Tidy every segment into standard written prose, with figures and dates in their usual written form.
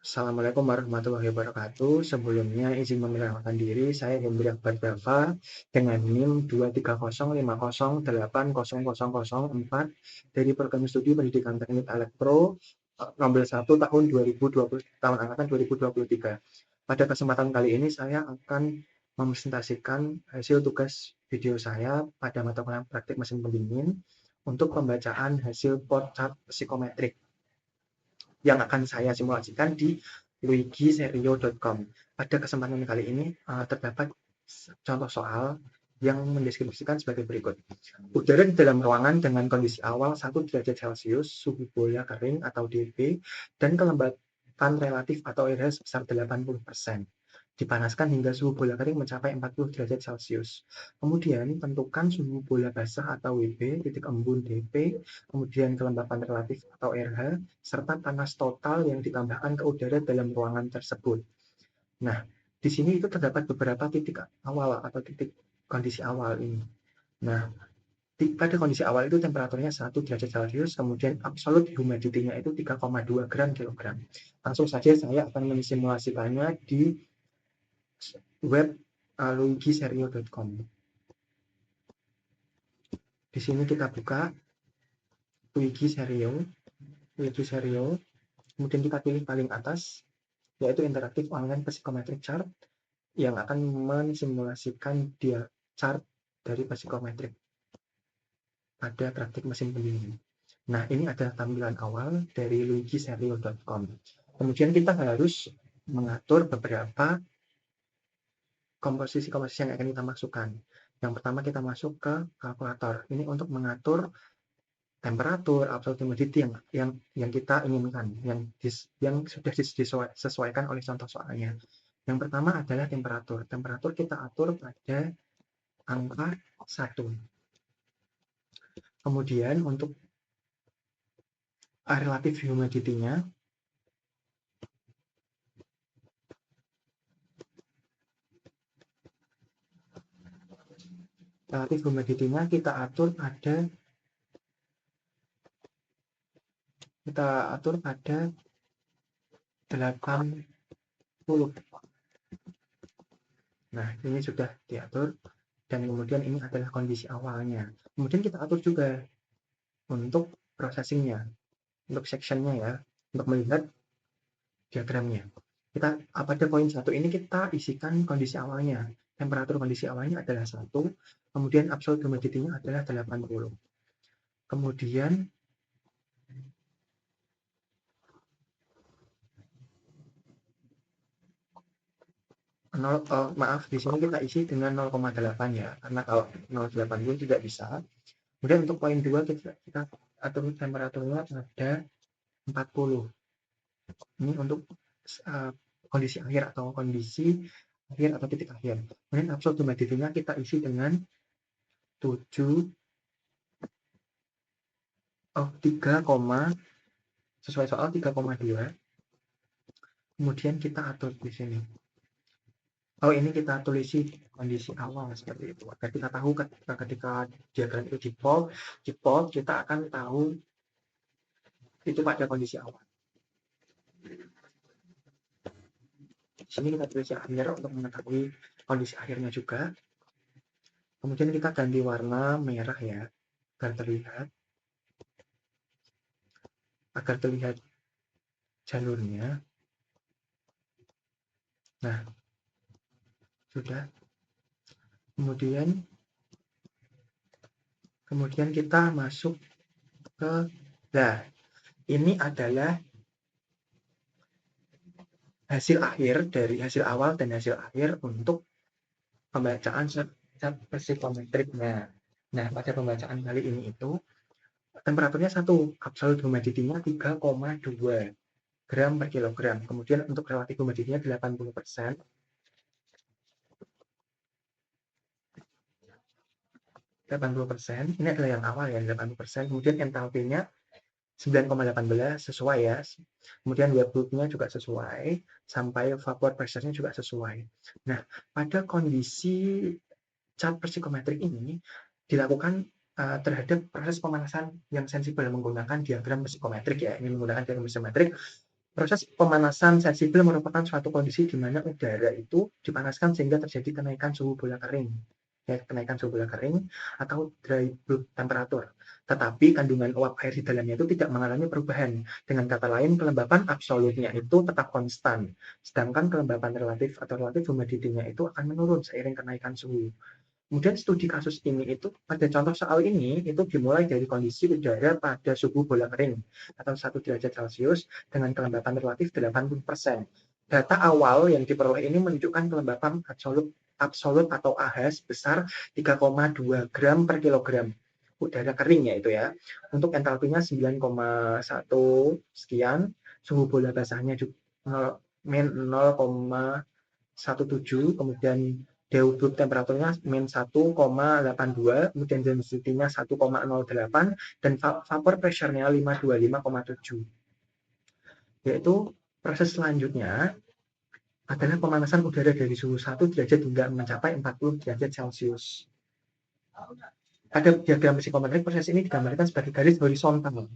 Assalamualaikum warahmatullahi wabarakatuh. Sebelumnya izin memperkenalkan diri, saya Hendri Akbar Dava dengan NIM 23050080004 dari Program Studi Pendidikan Teknik Elektro ngambil 1 tahun 2020 tahun angkatan 2023. Pada kesempatan kali ini saya akan mempresentasikan hasil tugas video saya pada mata kuliah praktik mesin pendingin untuk pembacaan hasil chart psikometrik yang akan saya simulasikan di luigiserio.com. Pada kesempatan kali ini terdapat contoh soal yang mendeskripsikan sebagai berikut. Udara di dalam ruangan dengan kondisi awal 1 derajat Celcius, suhu bola kering atau DB, dan kelembapan relatif atau RH sebesar 80%. Dipanaskan hingga suhu bola kering mencapai 40 derajat Celcius. Kemudian tentukan suhu bola basah atau WB, titik embun DP, kemudian kelembapan relatif atau RH, serta panas total yang ditambahkan ke udara dalam ruangan tersebut. Nah, di sini itu terdapat beberapa titik awal atau titik kondisi awal ini. Nah, pada kondisi awal itu temperaturnya 1 derajat Celcius, kemudian absolute humidity-nya itu 3,2 gram kilogram. Langsung saja saya akan mensimulasikannya di web luigiserio.com. Di sini kita buka Luigiserio, kemudian kita pilih paling atas, yaitu interaktif online psychometric chart yang akan mensimulasikan dia chart dari psikometrik pada praktik mesin pendingin. Nah, ini adalah tampilan awal dari luigiserio.com. Kemudian kita harus mengatur beberapa komposisi-komposisi yang akan kita masukkan. Yang pertama kita masuk ke kalkulator. Ini untuk mengatur temperatur, absolute humidity yang kita inginkan, yang sudah disesuaikan oleh contoh soalnya. Yang pertama adalah temperatur. Temperatur kita atur pada angka 1. Kemudian untuk relative humidity-nya kita atur pada 80. Nah, ini sudah diatur dan kemudian ini adalah kondisi awalnya. Kemudian kita atur juga untuk processing-nya, untuk section-nya ya, untuk melihat diagramnya. Pada poin 1 ini kita isikan kondisi awalnya. Temperatur kondisi awalnya adalah 1, kemudian absolute humidity-nya adalah 80. Kemudian di sini kita isi dengan 0,8 ya, karena kalau 0,8 pun tidak bisa. Kemudian untuk poin 2 kita atur temperaturnya pada 40. Ini untuk kondisi akhir atau titik akhir. Kemudian absolute humidity-nya kita isi dengan 3, sesuai soal 3,2. Kemudian kita atur di sini. Ini kita tulisi kondisi awal seperti itu. Agar kita tahu ketika diagram itu di plot kita akan tahu itu pada kondisi awal. Di sini kita tulis akhir untuk mengetahui kondisi akhirnya juga. Kemudian kita ganti warna merah ya, agar terlihat jalurnya. Nah, sudah. Kemudian kita masuk ke, ini adalah hasil akhir dari hasil awal dan hasil akhir untuk pembacaan chart psikometriknya. Nah, pada pembacaan kali ini itu temperaturnya 1, absolute humidity-nya 3,2 gram per kilogram. Kemudian untuk relative humidity-nya 80%. Ini adalah yang awal ya, 80%. Kemudian enthalpy-nya 9,18 sesuai ya. Kemudian wet bulb-nya juga sesuai, sampai vapor pressure-nya juga sesuai. Nah, pada kondisi chart psikometrik ini dilakukan terhadap proses pemanasan yang sensibel menggunakan diagram psikometrik ya. Ini menggunakan diagram psikometrik Proses pemanasan sensibel merupakan suatu kondisi di mana udara itu dipanaskan sehingga terjadi kenaikan suhu bola kering. Ya, kenaikan suhu bola kering atau dry bulb temperature. Tetapi kandungan uap air di dalamnya itu tidak mengalami perubahan. Dengan kata lain, kelembapan absolutnya itu tetap konstan. Sedangkan kelembapan relatif atau relatif humidity-nya itu akan menurun seiring kenaikan suhu. Kemudian studi kasus ini itu pada contoh soal ini itu dimulai dari kondisi udara pada suhu bola kering atau 1 derajat Celcius dengan kelembapan relatif 80%. Data awal yang diperoleh ini menunjukkan kelembapan absolut atau AH sebesar 3,2 gram per kilogram udara kering ya itu ya. Untuk entalpinya 9,1 sekian, suhu bola basahnya juga 0,17, kemudian Dew temperaturnya min 1,82, kemudian density-nya 1,08, dan vapor pressure-nya 525,7. Yaitu proses selanjutnya adalah pemanasan udara dari suhu 1 derajat hingga mencapai 40 derajat Celcius. Pada diagram psikometrik, proses ini digambarkan sebagai garis horizontal.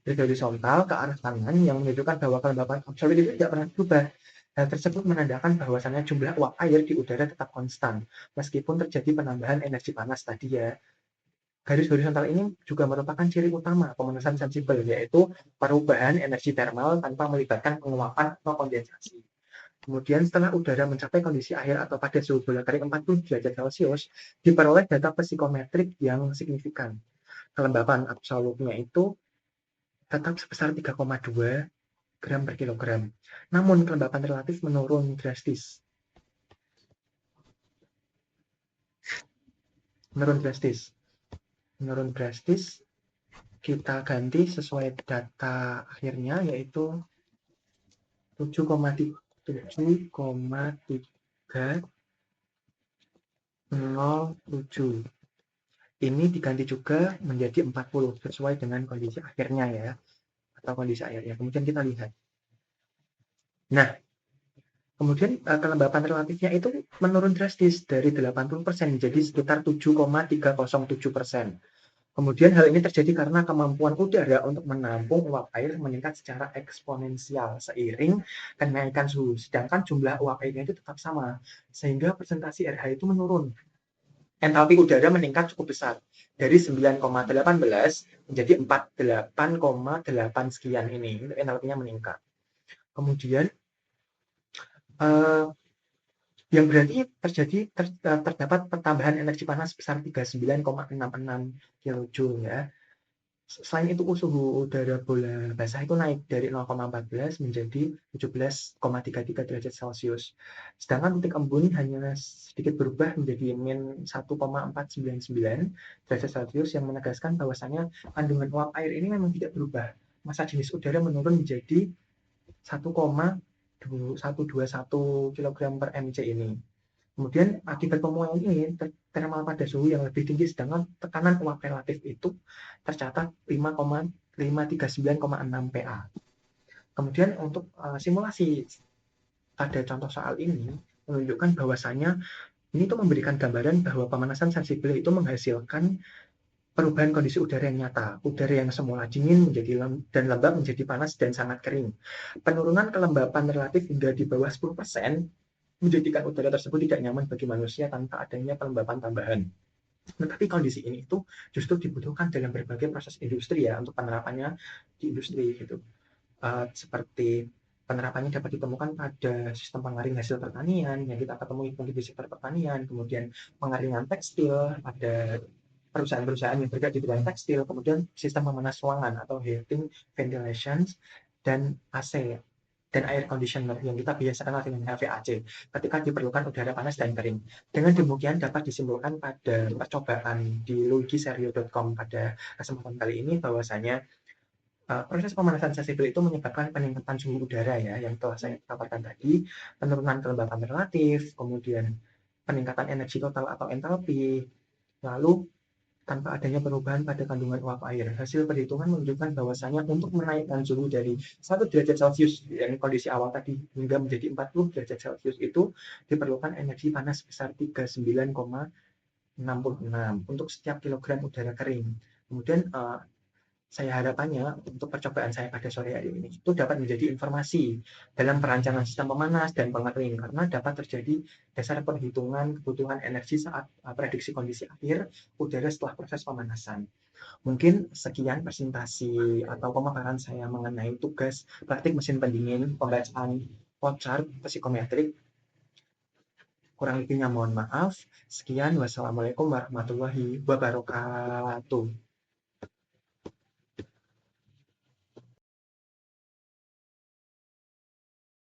Garis horizontal ke arah kanan yang menunjukkan bahwa kelembapan absolut itu tidak pernah berubah. Hal tersebut menandakan bahwasannya jumlah uap air di udara tetap konstan, meskipun terjadi penambahan energi panas tadi ya. Garis horizontal ini juga merupakan ciri utama pemanasan sensibel, yaitu perubahan energi thermal tanpa melibatkan penguapan atau kondensasi. Kemudian setelah udara mencapai kondisi akhir atau pada suhu bola kering 40 derajat Celcius, diperoleh data psikometrik yang signifikan. Kelembapan absolutnya itu tetap sebesar 3,2 gram per kilogram. Namun kelembapan relatif menurun drastis. Menurun drastis. Kita ganti sesuai data akhirnya yaitu 7,307. Ini diganti juga menjadi 40 sesuai dengan kondisi akhirnya ya, atau kondisi akhirnya. Kemudian kita lihat. Nah, kemudian kelembapan relatifnya itu menurun drastis dari 80% menjadi sekitar 7,307%. Kemudian hal ini terjadi karena kemampuan udara untuk menampung uap air meningkat secara eksponensial seiring kenaikan suhu. Sedangkan jumlah uap airnya itu tetap sama, sehingga presentasi RH itu menurun. Entalpi udara meningkat cukup besar, dari 9,18 menjadi 48,8 sekian ini, entalpinya meningkat. Kemudian yang berarti terdapat pertambahan energi panas sebesar 39,66 kilojoule ya. Selain itu suhu udara bola basah itu naik dari 0,14 menjadi 17,33 derajat Celcius. Sedangkan titik embun hanya sedikit berubah menjadi min 1,499 derajat Celcius yang menegaskan bahwasannya kandungan uap air ini memang tidak berubah. Massa jenis udara menurun menjadi 1,121 kg per mc ini. Kemudian akibat pemuaian ini thermal pada suhu yang lebih tinggi, sedangkan tekanan uap relatif itu tercatat 5,539,6 PA. Kemudian untuk simulasi pada contoh soal ini menunjukkan bahwasanya ini tuh memberikan gambaran bahwa pemanasan sensibel itu menghasilkan perubahan kondisi udara yang nyata. Udara yang semula dingin menjadi dan lembab menjadi panas dan sangat kering. Penurunan kelembapan relatif hingga di bawah 10% menjadikan udara tersebut tidak nyaman bagi manusia tanpa adanya kelembapan tambahan. Tetapi kondisi ini itu justru dibutuhkan dalam berbagai proses industri ya, untuk penerapannya di industri gitu. Seperti penerapannya dapat ditemukan pada sistem pengering hasil pertanian yang kita ketemui mungkin di sektor pertanian, kemudian pengeringan tekstil pada perusahaan-perusahaan yang bergerak di bidang tekstil, kemudian sistem pemanas ruangan atau heating, ventilation, dan AC dan air conditioner yang kita biasa kenal dengan HVAC ketika diperlukan udara panas dan kering. Dengan demikian dapat disimpulkan pada percobaan di luigiserio.com pada kesempatan kali ini bahwasanya proses pemanasan sensibel itu menyebabkan peningkatan suhu udara ya yang telah saya paparkan tadi, penurunan kelembapan relatif, kemudian peningkatan energi total atau entalpi, lalu tanpa adanya perubahan pada kandungan uap air. Hasil perhitungan menunjukkan bahwasanya untuk menaikkan suhu dari 1 derajat Celcius yang kondisi awal tadi hingga menjadi 40 derajat Celcius itu diperlukan energi panas sebesar 39,66 untuk setiap kilogram udara kering. Kemudian saya harapannya untuk percobaan saya pada sore hari ini itu dapat menjadi informasi dalam perancangan sistem pemanas dan pengering karena dapat terjadi dasar perhitungan kebutuhan energi saat prediksi kondisi akhir udara setelah proses pemanasan. Mungkin sekian presentasi atau pemaparan saya mengenai tugas praktik mesin pendingin, pembacaan flowchart psikometrik. Kurang lebihnya mohon maaf. Sekian, wassalamualaikum warahmatullahi wabarakatuh.